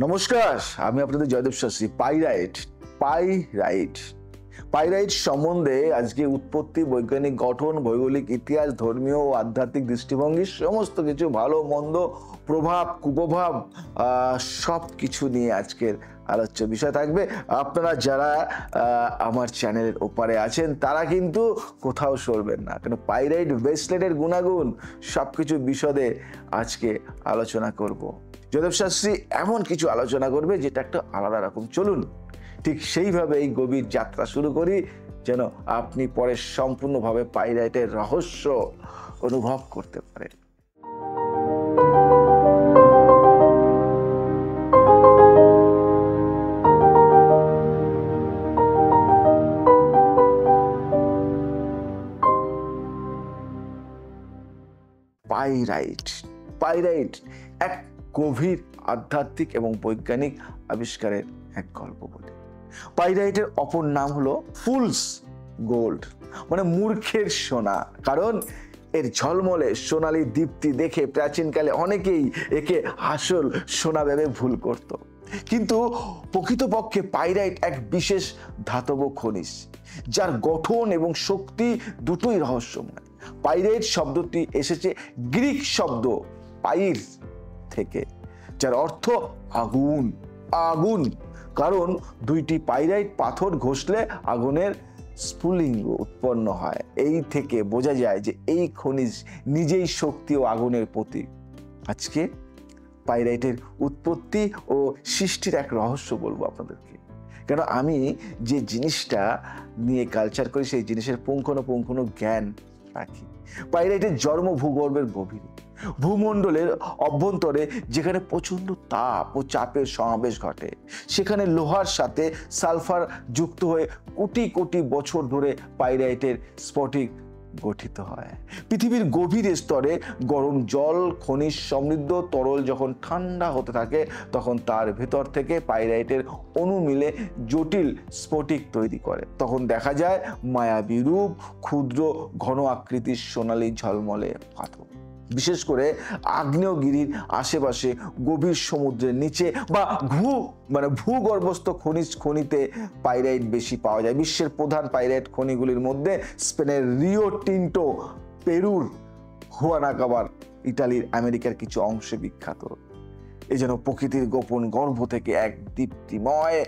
নমস্কার, আমি আপনাদের জয়দেব শাস্ত্রী। পাইরাইট সম্বন্ধে আজকে উৎপত্তি, বৈজ্ঞানিক গঠন, ভৌগোলিক ইতিহাস, ধর্মীয় ও আধ্যাত্মিক দৃষ্টিভঙ্গি সমস্ত কিছু, ভালো মন্দ, প্রভাব কুপ্রভাব সব কিছু নিয়ে আজকের আলোচ্য বিষয় থাকবে। আপনারা যারা আমার চ্যানেলের ওপারে আছেন তারা কিন্তু কোথাও সরবেন না, কেন পাইরাইট ব্রেসলেটের গুণাগুণ সব কিছু বিশদে আজকে আলোচনা করব। জয়দেব শাস্ত্রী এমন কিছু আলোচনা করবে যেটা একটা আলাদা রকম। চলুন ঠিক সেইভাবে এই গভীর যাত্রা শুরু করি, যেন আপনি পরে সম্পূর্ণভাবে পাইরাইটের রহস্য অনুভব করতে পারেন। পাইরাইট এক গভীর আধ্যাত্মিক এবং বৈজ্ঞানিক আবিষ্কারের এক গল্প বলে। পাইরাইটের অপর নাম হলো ফুলস গোল্ড, মানে মূর্খের সোনা। কারণ এর ঝলমলে সোনালী দীপ্তি দেখে প্রাচীনকালে অনেকেই একে আসল সোনা ভেবে ভুল করত। কিন্তু প্রকৃতপক্ষে পাইরাইট এক বিশেষ ধাতব খনিজ, যার গঠন এবং শক্তি দুটোই রহস্যময়। পাইরাইট শব্দটি এসেছে গ্রিক শব্দ পাইর থেকে, যার অর্থ আগুন। কারণ দুইটি পাইরাইট পাথর ঘষলে আগুনের স্ফুলিঙ্গ উৎপন্ন হয়। এই থেকে বোঝা যায় যে এই খনিজ নিজেই শক্তি ও আগুনের প্রতীক। আজকে পাইরাইটের উৎপত্তি ও সৃষ্টির এক রহস্য বলবো আপনাদেরকে, কেন আমি যে জিনিসটা নিয়ে কালচার করি সেই জিনিসের পুঙ্খানুপুঙ্খ জ্ঞান রাখি। পাইরাইটের জন্ম ভূগর্ভের গভীরে, ভূমণ্ডলের অভ্যন্তরে, যেখানে প্রচন্ড তাপ ও চাপের সমাবেশ ঘটে। সেখানে লোহার সাথে সালফার যুক্ত হয়ে কোটি কোটি বছর ধরে পাইরাইটের স্ফটিক গঠিত হয়। পৃথিবীর গভীর স্তরে গরম জল, খনিজ সমৃদ্ধ তরল যখন ঠান্ডা হতে থাকে, তখন তার ভেতর থেকে পাইরাইটের অণু মিলে জটিল স্ফটিক তৈরি করে। তখন দেখা যায় মায়াবী রূপ, ক্ষুদ্র ঘন আকৃতির সোনালী ঝলমলে পাথর। বিশেষ করে আগ্নেয়গিরির আশেপাশে, গভীর সমুদ্রের নিচে বা ভূগর্ভস্থ খনিতে পাইরাইট বেশি পাওয়া যায়। বিশ্বের প্রধান পাইরাইট খনিগুলির মধ্যে স্পেনের রিও টিন্টো, পেরুর হুয়ানাকাবার, ইটালির আমেরিকার কিছু অংশে বিখ্যাত। এই যেন প্রকৃতির গোপন গর্ভ থেকে এক দীপ্তিময়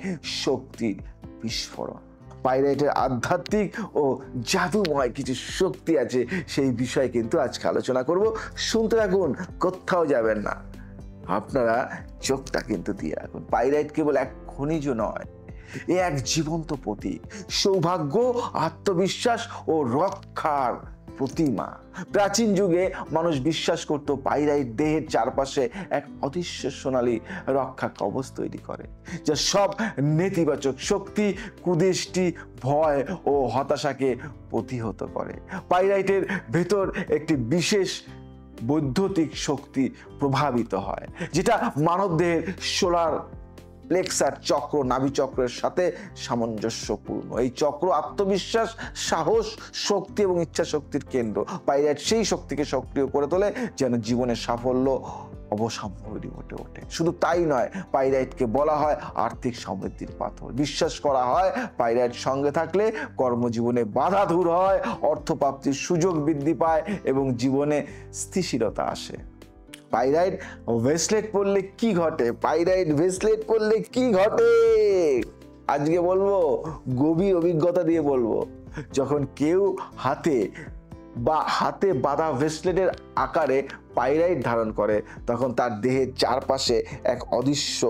শক্তির বিস্ফোরণ। পাইরাইটের আধ্যাত্মিক ও জাদুময় কিছু শক্তি আছে, সেই বিষয়ে কিন্তু আজকে আলোচনা করব। শুনতে থাকুন, কোথাও যাবেন না। আপনারা চোখটা কিন্তু দিয়ে রাখুন। পাইরাইট কেবল এক খনিজ নয়, এ এক জীবন্ত প্রতীক, সৌভাগ্য, আত্মবিশ্বাস ও রক্ষার প্রতিমা। প্রাচীন যুগে মানুষ বিশ্বাস করত পাইরাইট দেহের চারপাশে এক অদৃশ্য সোনালী রক্ষা কবচ তৈরি করে, যা সব নেতিবাচক শক্তি, কুদৃষ্টি, ভয় ও হতাশাকে প্রতিহত করে। পাইরাইটের ভেতর একটি বিশেষ বৈদ্যুতিক শক্তি প্রভাবিত হয়, যেটা মানবদেহের সোলার প্লেক্সার চক্র, নাভি চক্রের সাথে সামঞ্জস্যপূর্ণ। এই চক্র আত্মবিশ্বাস, সাহস, শক্তি এবং ইচ্ছা শক্তির কেন্দ্র। পাইরাইট সেই শক্তিকে সক্রিয় করে তোলে, যেন জীবনের সাফল্য অবসম্ভাবী হতে ওঠে। শুধু তাই নয়, পাইরাইটকে বলা হয় আর্থিক সমৃদ্ধির পাথর। বিশ্বাস করা হয় পাইরাইট সঙ্গে থাকলে কর্মজীবনে বাধা দূর হয়, অর্থপ্রাপ্তির সুযোগ বৃদ্ধি পায় এবং জীবনে স্থিতিশীলতা আসে। পাইরাইট ব্রেসলেট পরলে কি ঘটে? আজকে বলবো, গভীর অভিজ্ঞতা দিয়ে বলবো। যখন কেউ হাতে বাঁধা ব্রেসলেটের আকারে পাইরাইট ধারণ করে, তখন তার দেহের চারপাশে এক অদৃশ্য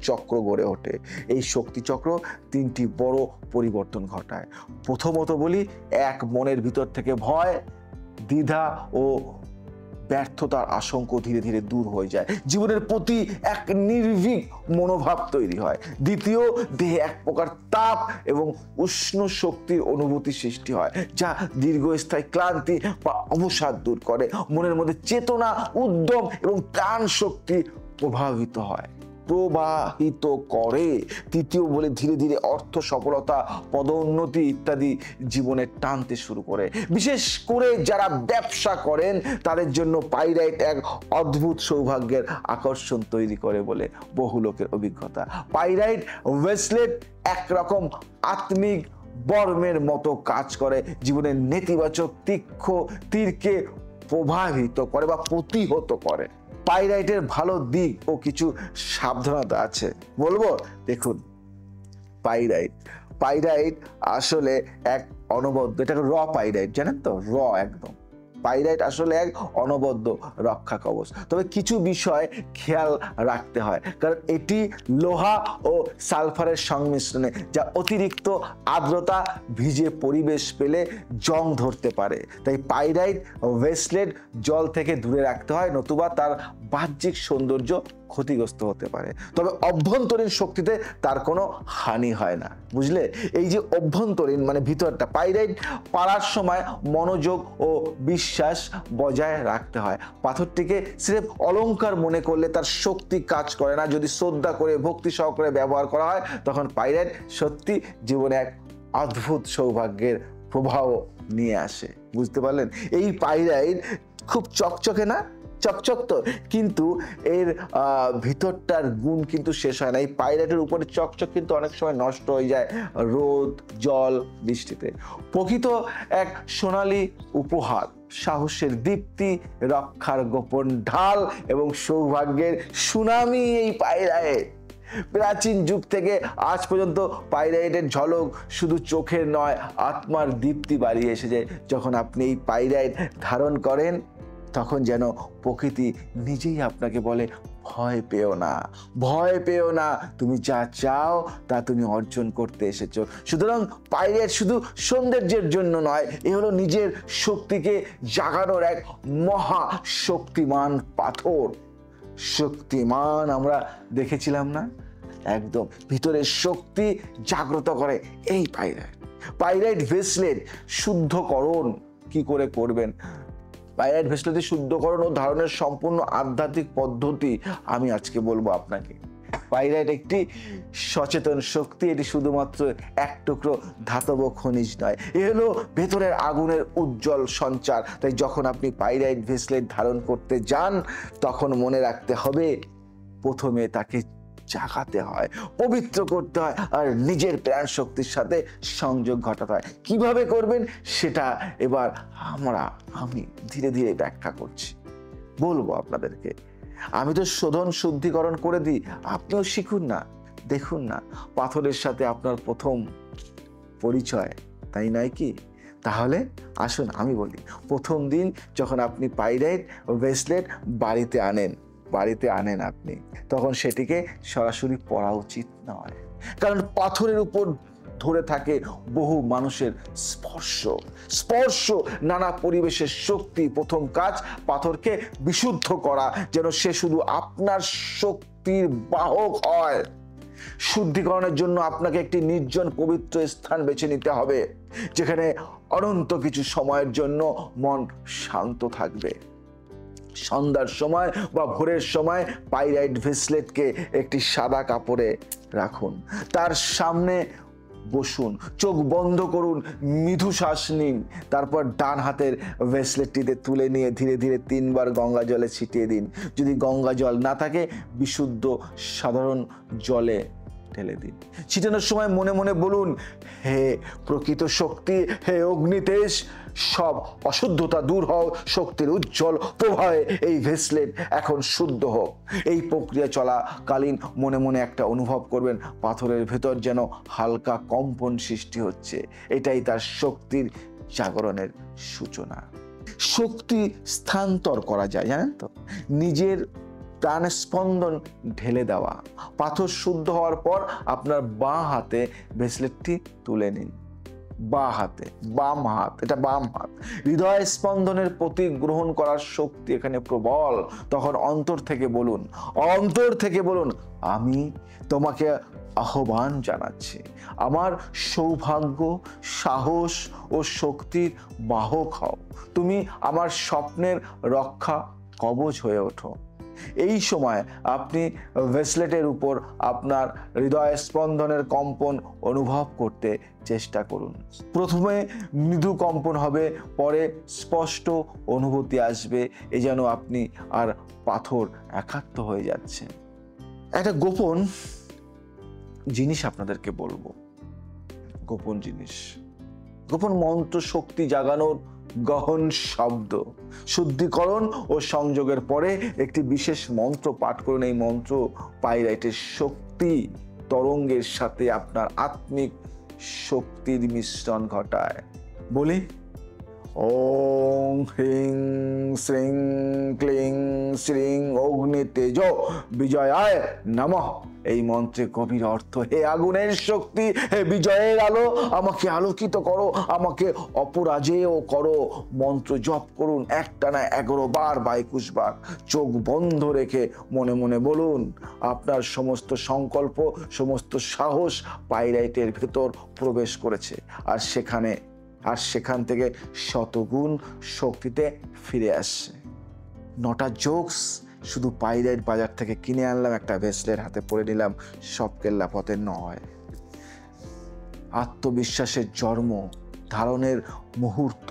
চক্র গড়ে ওঠে। এই শক্তিচক্র তিনটি বড় পরিবর্তন ঘটায়। প্রথমত বলি, এক, মনের ভিতর থেকে ভয়, দ্বিধা ও ব্যর্থতার আশঙ্কা ধীরে ধীরে দূর হয়ে যায়। জীবনের প্রতি এক নির্ভীক মনোভাব তৈরি হয়। দ্বিতীয়, দেহে এক প্রকার তাপ এবং উষ্ণ শক্তির অনুভূতি সৃষ্টি হয়, যা দীর্ঘস্থায়ী ক্লান্তি বা অবসাদ দূর করে। মনের মধ্যে চেতনা, উদ্যম এবং প্রাণ শক্তি প্রভাবিত হয়। প্রবাহিত করে। তৃতীয় বলে ধীরে ধীরে অর্থ, সফলতা, পদোন্নতি ইত্যাদি জীবনে টানতে শুরু করে। বিশেষ করে যারা ব্যবসা করেন তাদের জন্য পাইরাইট এক অদ্ভুত সৌভাগ্যের আকর্ষণ তৈরি করে বলে বহু লোকের অভিজ্ঞতা। পাইরাইট ব্রেসলেট একরকম আত্মিক বর্মের মতো কাজ করে, জীবনের নেতিবাচক তীরকে প্রভাবিত করে বা প্রতিহত করে। পাইরাইটের ভালো দিক ও কিছু সাবধানতা আছে, বলবো। দেখুন, পাইরাইট আসলে এক অনবদ্য, এটা র পাইরাইট, জানেন তো, র একদম। পাইরাইট আসলে এক অনবদ্য রক্ষা কবচ। তবে কিছু বিষয় খেয়াল রাখতে হয়, কারণ এটি লোহা ও সালফারের সংমিশ্রণে, যা অতিরিক্ত আর্দ্রতা, ভিজে পরিবেশ পেলে জং ধরতে পারে। তাই পাইরাইট ব্রেসলেট জল থেকে দূরে রাখতে হয়, নতুবা তার বাহ্যিক সৌন্দর্য ক্ষতিগ্রস্ত হতে পারে। তবে অভ্যন্তরীণ শক্তিতে তার কোনো হানি হয় না, বুঝলে। এই যে অভ্যন্তরীণ মানে ভিতরটা, পাইরাইট পাড়ার সময় মনোযোগ ও বিশ্বাস বজায় রাখতে হয়। পাথরটিকে সির্ফ অলংকার মনে করলে তার শক্তি কাজ করে না। যদি শ্রদ্ধা করে, ভক্তি সহকারে ব্যবহার করা হয়, তখন পাইরাইট সত্যি জীবনে এক অদ্ভুত সৌভাগ্যের প্রভাব নিয়ে আসে। বুঝতে পারলেন? এই পাইরাইট খুব চকচকে না, চকচক তো, কিন্তু এর ভিতরটার গুণ কিন্তু শেষ হয় না। এই পাইরাইটের উপরে চকচক কিন্তু অনেক সময় নষ্ট হয়ে যায় রোদ, জল, বৃষ্টিতে। প্রকৃত এক সোনালী উপহার, সাহসের দীপ্তি, রক্ষার গোপন ঢাল এবং সৌভাগ্যের সুনামি এই পাইরাইট। প্রাচীন যুগ থেকে আজ পর্যন্ত পাইরাইটের ঝলক শুধু চোখের নয়, আত্মার দীপ্তি বাড়িয়ে এসেছে। যখন আপনি এই পাইরাইট ধারণ করেন, তখন যেন প্রকৃতি নিজেই আপনাকে বলে, ভয় পেও না, ভয় পেও না, তুমি যা চাও তা তুমি অর্জন করতে এসেছো। সুতরাং পাইরাইট শুধু সৌন্দর্যের জন্য নয়, এ হলো নিজের শক্তিকে জাগানোর এক মহা শক্তিমান পাথর। শক্তিমান আমরা দেখেছিলাম না, একদম ভিতরের শক্তি জাগ্রত করে এই পাইরাইট ব্রেসলেট। শুদ্ধকরণ কি করে করবেন? পাইরাইট ব্রেসলেটের শুদ্ধকরণ ও ধারণের সম্পূর্ণ আধ্যাত্মিক পদ্ধতি আমি আজকে বলবো আপনাকে। পাইরাইট একটি সচেতন শক্তি, এটি শুধুমাত্র এক টুকরো ধাতব খনিজ নয়, এ হলো ভেতরের আগুনের উজ্জ্বল সঞ্চার। তাই যখন আপনি পাইরাইট ব্রেসলেট ধারণ করতে যান, তখন মনে রাখতে হবে, প্রথমে তাকে জাগাতে হয়, পবিত্র করতে হয়, আর নিজের প্রাণ শক্তির সাথে সংযোগ ঘটাতে হয়। কিভাবে করবেন সেটা এবার আমি ধীরে ধীরে ব্যাখ্যা করছি, বলবো আপনাদেরকে। আমি তো শোধন শুদ্ধিকরণ করে দিই, আপনিও শিখুন না। দেখুন না, পাথরের সাথে আপনার প্রথম পরিচয়, তাই নয় কি? তাহলে আসুন আমি বলি। প্রথম দিন যখন আপনি পাইরাইট ব্রেসলেট বাড়িতে আনেন আপনি, তখন সেটিকে সরাসরি পরা উচিত নয়, কারণ পাথরের উপর ধরে থাকে বহু মানুষের স্পর্শ, নানা পরিবেশের শক্তি। প্রথম কাজ, পাথরকে বিশুদ্ধ করা, যেন সে শুধু আপনার শক্তির বাহক হয়। শুদ্ধিকরণের জন্য আপনাকে একটি নির্জন পবিত্র স্থান বেছে নিতে হবে, যেখানে অনন্ত কিছু সময়ের জন্য মন শান্ত থাকবে। সন্ধ্যার সময় বা ভোরের সময় পাইরাইট ব্রেসলেটকে একটি সাদা কাপড়ে রাখুন, তার সামনে বসুন, চোখ বন্ধ করুন, মৃদু শ্বাস নিন। তারপর ডান হাতের ব্রেসলেটটিতে তুলে নিয়ে ধীরে ধীরে 3 বার গঙ্গা জলে ছিটিয়ে দিন। যদি গঙ্গা জল না থাকে, বিশুদ্ধ সাধারণ জলে ঢেলে দিন। ছিটানোর সময় মনে মনে বলুন, হে প্রকৃত শক্তি, হে অগ্নিতেজ, সব অশুদ্ধতা দূর হও, শক্তির উজ্জ্বল প্রবাহে এই ব্রেসলেট এখন শুদ্ধ হোক। এই প্রক্রিয়া চলাকালীন মনে মনে একটা অনুভব করবেন, পাথরের ভেতর যেন হালকা কম্পন সৃষ্টি হচ্ছে। এটাই তার শক্তির জাগরণের সূচনা। শক্তি স্থানান্তর করা যায়, জানেন তো, নিজের প্রাণ স্পন্দন ঢেলে দেওয়া। পাথর শুদ্ধ হওয়ার পর আপনার বাঁ হাতে ব্রেসলেটটি তুলে নিন। বাম হাত, এটা বাম হাত। হৃদয় স্পন্দনের প্রতীক গ্রহণ করার শক্তি এখানে প্রবল। তখন অন্তর থেকে বলুন, আমি তোমাকে আহ্বান জানাচ্ছি, আমার সৌভাগ্য, সাহস ও শক্তির বাহক হও। তুমি আমার স্বপ্নের রক্ষা কবচ হয়ে ওঠো। এই সময় আপনি ব্রেসলেটের উপর আপনার হৃদয় স্পন্দনের কম্পন অনুভব করতে চেষ্টা করুন। প্রথমে মৃদু কম্পন হবে, পরে স্পষ্ট অনুভূতি আসবে, এ যেন আপনি আর পাথর একাত্ম হয়ে যাচ্ছেন। একটা গোপন জিনিস আপনাদেরকে বলবো, গোপন জিনিস, গোপন মন্ত্র শক্তি জাগানোর গহন শব্দ। শুদ্ধিকরণ ও সংযোগের পরে একটি বিশেষ মন্ত্র পাঠ করুন। এই মন্ত্র পাইরাইটের শক্তি তরঙ্গের সাথে আপনার আত্মিক শক্তির মিশ্রণ ঘটায়। বলি, ওং হ্রিং শ্রীং ক্লিং শ্রীং অগ্নি তেজ বিজয়ায় নমঃ। এই মন্ত্রে গভীর অর্থ, হে আগুনের শক্তি, হে বিজয়ের আলো, আমাকে আলোকিত করো, আমাকে অপরাজেয় করো। মন্ত্র জপ করুন একটানা 11 বার বা 21 বার। চোখ বন্ধ রেখে মনে মনে বলুন। আপনার সমস্ত সংকল্প, সমস্ত সাহস পাইরাইটের ভেতর প্রবেশ করেছে, আর সেখান থেকে শতগুণ শক্তিতে ফিরে আসছে। 9টা জোকস শুধু পাইরাইট বাজার থেকে কিনে আনলাম, একটা ব্রেসলেট হাতে পরে নিলাম, সব কেল্লাপথের নয়। আত্মবিশ্বাসের জন্ম ধারণের মুহূর্ত।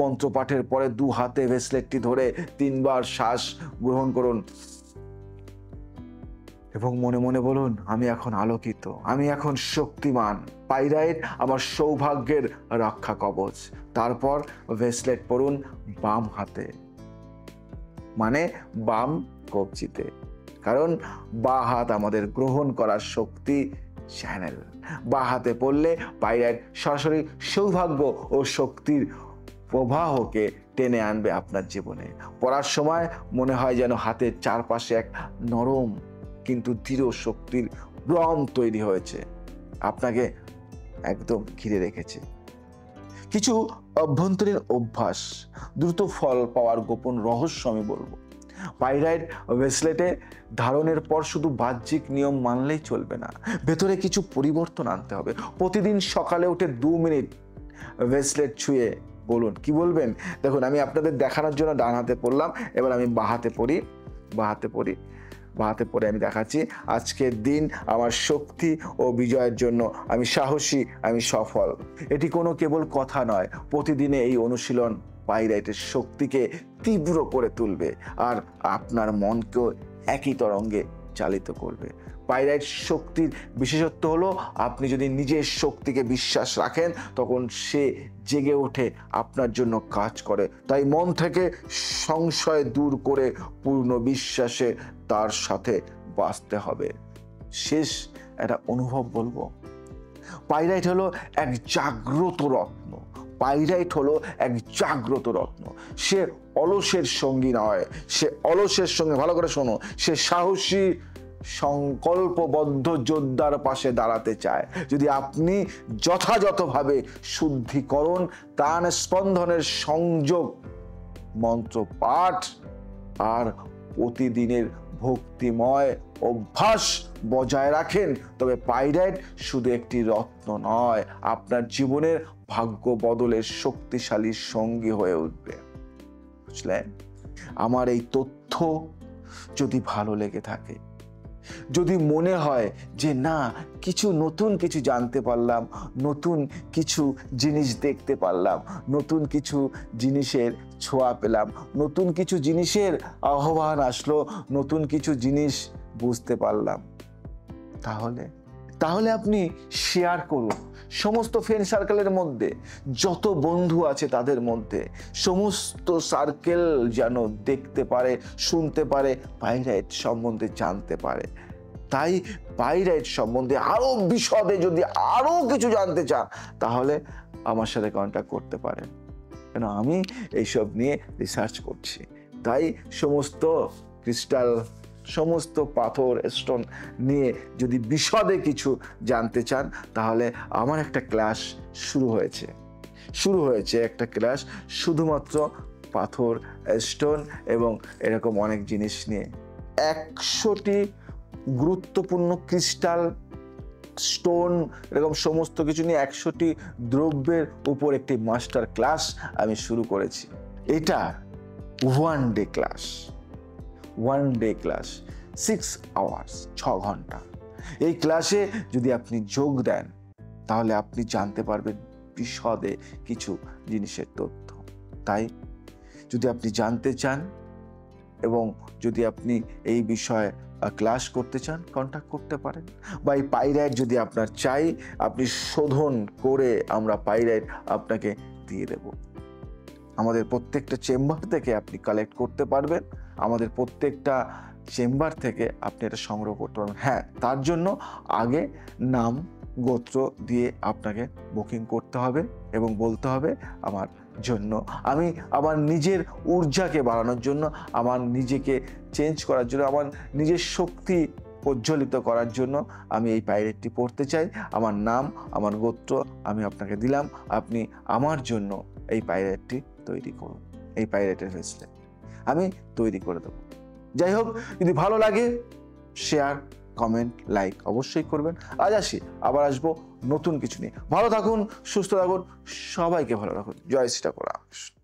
মন্ত্রপাঠের পরে 2 হাতে ব্রেসলেটটি ধরে 3 বার শ্বাস গ্রহণ করুন এবং মনে মনে বলুন, আমি এখন আলোকিত, আমি এখন শক্তিমান। পাইরাইট আমার সৌভাগ্যের রক্ষা কবচ। তারপর ব্রেসলেট পরুন বাম হাতে, মানে বাম কবজিতে, কারণ বা হাত আমাদের গ্রহণ করার শক্তি চ্যানেল। বা হাতে পড়লে পাইরাইট সরাসরি সৌভাগ্য ও শক্তির প্রবাহকে টেনে আনবে আপনার জীবনে। পড়ার সময় মনে হয় যেন হাতের চারপাশে এক নরম কিন্তু দৃঢ় শক্তির ভ্রম তৈরি হয়েছে, আপনাকে একদম ঘিরে রেখেছে। কিছু অভ্যন্তরীণ অভ্যাস, দ্রুত ফল পাওয়ার গোপন রহস্য আমি বলবো। পাইরাইট ব্রেসলেটে ধারণের পর শুধু বাহ্যিক নিয়ম মানলেই চলবে না, ভেতরে কিছু পরিবর্তন আনতে হবে। প্রতিদিন সকালে উঠে 2 মিনিট ব্রেসলেট ছুঁয়ে বলুন। কি বলবেন? দেখুন, আমি আপনাদের দেখানোর জন্য ডান হাতে পড়লাম, এবার আমি বাঁ হাতে পড়ে আমি দেখাচ্ছি। আজকের দিন আমার শক্তি ও বিজয়ের জন্য, আমি সাহসী, আমি সফল। এটি কোনো কেবল কথা নয়, প্রতিদিনে এই অনুশীলন পাইরাইটের শক্তিকে তীব্র করে তুলবে আর আপনার মনকেও একই তরঙ্গে চালিত করবে। পাইরাইট শক্তির বিশেষত্ব হলো, আপনি যদি নিজের শক্তিকে বিশ্বাস রাখেন, তখন সে জেগে ওঠে আপনার জন্য কাজ করে। তাই মন থেকে সংশয় দূর করে পূর্ণ বিশ্বাসে তার সাথে বাঁচতে হবে। শেষ একটা অনুভব বলবো, পাইরাইট হলো এক জাগ্রত রত্ন। পাইরাইট হলো এক জাগ্রত রত্ন। সে অলসের সঙ্গী নয়, সে অলসের সঙ্গে, ভালো করে শোনো, সে সাহসী সংকল্পবদ্ধ যোদ্ধার পাশে দাঁড়াতে চায়। যদি আপনি যথাযথভাবে শুদ্ধিকরণ, প্রাণ স্পন্দনের সংযোগ, মন্ত্র পাঠ আর প্রতিদিনের ভক্তিময় অভ্যাস বজায় রাখেন, তবে পাইরাইট শুধু একটি রত্ন নয়, আপনার জীবনের ভাগ্য বদলের শক্তিশালী সঙ্গী হয়ে উঠবে। বুঝলেন? আমার এই তথ্য যদি ভালো লেগে থাকে, যদি মনে হয় যে না, নতুন কিছু জানতে পারলাম, নতুন কিছু জিনিস দেখতে পারলাম, নতুন কিছু জিনিসের ছোঁয়া পেলাম, নতুন কিছু জিনিসের আহ্বান আসলো, নতুন কিছু জিনিস বুঝতে পারলাম, তাহলে আপনি শেয়ার করুন সমস্ত ফ্রেন্ড সার্কেলের মধ্যে, যত বন্ধু আছে তাদের মধ্যে। সমস্ত সার্কেল যেন দেখতে পারে, শুনতে পারে, পাইরাইট সম্বন্ধে জানতে পারে। তাই পাইরাইট সম্বন্ধে আরো বিশদে যদি আরো কিছু জানতে চান, তাহলে আমার সাথে কন্ট্যাক্ট করতে পারেন, কেন আমি এইসব নিয়ে রিসার্চ করছি। তাই সমস্ত ক্রিস্টাল, সমস্ত পাথর, স্টোন নিয়ে যদি বিশদে কিছু জানতে চান, তাহলে আমার একটা ক্লাস শুরু হয়েছে একটা ক্লাস শুধুমাত্র পাথর, স্টোন এবং এরকম অনেক জিনিস নিয়ে। 100টি গুরুত্বপূর্ণ ক্রিস্টাল, স্টোন, এরকম সমস্ত কিছু নিয়ে 100টি দ্রব্যের উপর একটি মাস্টার ক্লাস আমি শুরু করেছি। এটা 1 day class. 1 day class, 6 hours, 6 ঘন্টা। এই ক্লাসে যদি আপনি যোগ দেন তাহলে আপনি জানতে পারবেন বিশদে কিছু জিনিসের তথ্য। তাই যদি আপনি জানতে চান এবং যদি আপনি এই বিষয়ে ক্লাস করতে চান, কন্ট্যাক্ট করতে পারেন। বা এই পাইরাইট যদি আপনার চাই, আপনি শোধন করে আমরা পাইরাইট আপনাকে দিয়ে দেব। আমাদের প্রত্যেকটা চেম্বার থেকে আপনি কালেক্ট করতে পারবেন, আমাদের প্রত্যেকটা চেম্বার থেকে আপনি এটা সংগ্রহ করতে পারবেন। হ্যাঁ, তার জন্য আগে নাম গোত্র দিয়ে আপনাকে বুকিং করতে হবে এবং বলতে হবে আমার জন্য, আমি আমার নিজের ঊর্জাকে বাড়ানোর জন্য, আমার নিজেকে চেঞ্জ করার জন্য, আমার নিজের শক্তি প্রজ্বলিত করার জন্য আমি এই পাইরেটটি পড়তে চাই। আমার নাম, আমার গোত্র আমি আপনাকে দিলাম, আপনি আমার জন্য এই পাইরেটটি তৈরি করুন। এই পাইরেটের ব্রেসলেট আমি তৈরি করে দেবো। যাই হোক, যদি ভালো লাগে শেয়ার, কমেন্ট, লাইক অবশ্যই করবেন। আজ আসি, আবার আসবো নতুন কিছু নিয়ে। ভালো থাকুন, সুস্থ থাকুন, সবাইকে ভালো রাখুন। জয় শ্রী ঠাকুর রামকৃষ্ণ।